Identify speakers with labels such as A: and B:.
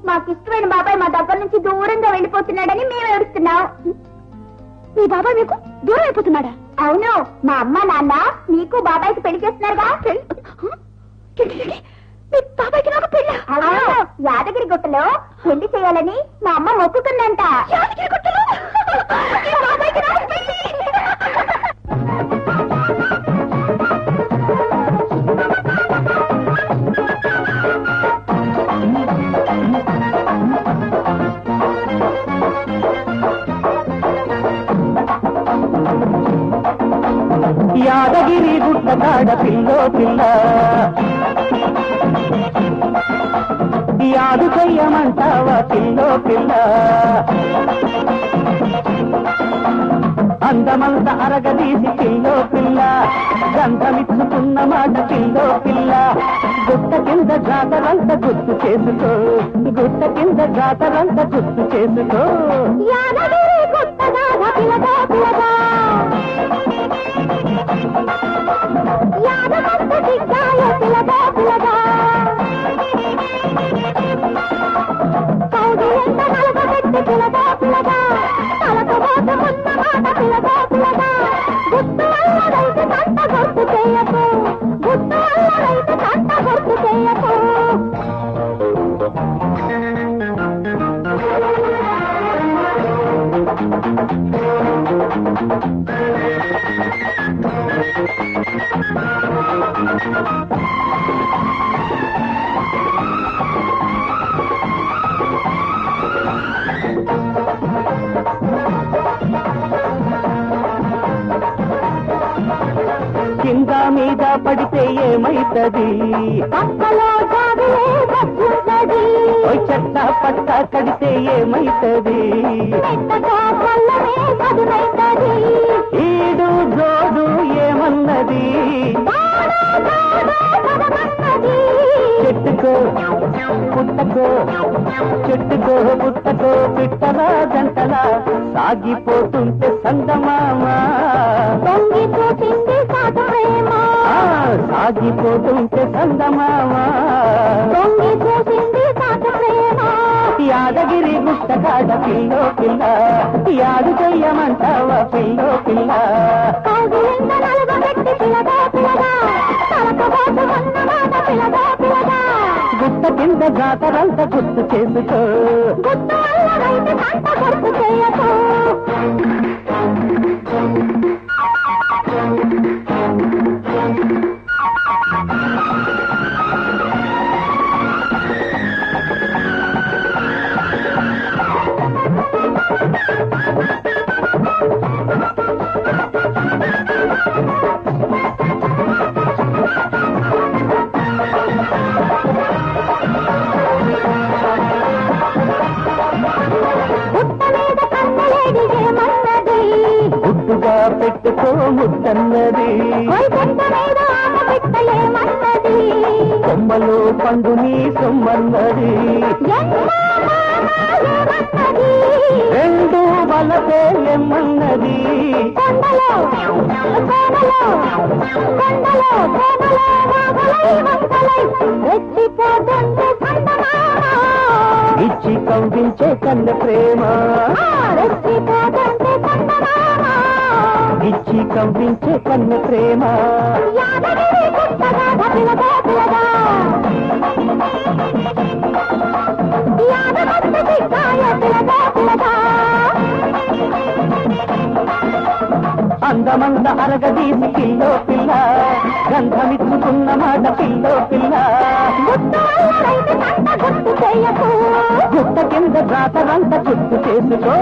A: మాకు ఇష్టమైన బాబాయ్ మా దగ్గర నుంచి దూరంగా వెళ్ళిపోతున్నాడని మేము ఏడుస్తున్నాం. మీ బాబాయ్ మీకు దూరం అయిపోతున్నాడా? అవును, మా అమ్మ నాన్న నీకు బాబాయ్కి పెళ్లి చేస్తున్నారుగా. మీ బాబాయ్కి నాకు పెళ్ళి? అవును, యాదగిరి గుట్టలో పెళ్లి చేయాలని మా అమ్మ మొక్కుకుందంట. యాదగిరి గుట్టలో బాబాయ్కి నాకు పెళ్లి.
B: యాదగిరి గుట్ట కాడ పిల్లో పిల్ల యాదు చెయ్యమంటావా పిల్లో పిల్ల అందమంత అరగదీసి పిల్లో పిల్ల గంధమిచ్చుకున్న మాట పిల్లో పిల్ల గుట్ట కింద జాతరంత గుర్తు చేసుకో గుట్ట కింద జాతరంత గుర్తు చేసుకో
A: యాదగిరి గుట్ట కాడ పిల్లగా పిల్లగా యాదమంత దిగ్గాయ పిల్లగా పిల్లగా కౌగిలింత నలగబెట్టి పిల్లగా పిల్లగా తలకబోత మున్న మాట పిల్లగా పిల్లగా గుట్టు వల్ల రైతు కంట గుర్తు చేయకు గుట్టు వల్ల రైతు కంట గుర్తు చేయకు
B: కింద మీద పడితే ఏమైతది
A: పక్కలో జాగులే బతుకుతది
B: చెట్ట పట్ట కడితే ఏమైతది
A: మెత్తగా పల్లమే కదులైతది
B: ఈడు జోడు ఏమన్నది చెట్టుకో పుట్టకో చెట్టుకో పుట్టకో పిట్టలా జంటలా సాగిపోతుంటే సందమామ
A: పొంగిపోతుంది సాధువేమో
B: సాగిపోతుంటే సందమామ
A: పొంగిపోతుంది సాధువేమో
B: యాదగిరి గుట్ట కాడ పిల్లో పిల్ల యాదు చెయ్యమంటావా పిల్లో పిల్ల
A: కౌగిలింత నలుగబెట్టి పిల్లగా పిల్లగా తలకబోతు ఉన్న మాట పిల్లగా పిల్లగా
B: గుట్ట కింద జాతరంత గుర్తు చేసుకో
A: గుట్టు వల్ల రైతు కంట గుర్తు చేయకు
B: గుడ్డుగా పెట్టుకో ముద్దన్నది కొమ్మలో పండు నీ సొమ్మన్నది రెండు బలపే ఎమ్మన్నది ఇచ్చి కవ్వించే కన్న ప్రేమ ఇచ్చి కవ్వించే కన్న ప్రేమ అందమంద అరగదీసి పిల్లో పిల్ల గంధమిచ్చుకున్న మాట పిల్లో పిల్ల గుట్ట కింద జాతరంత గుర్తు చేసుకో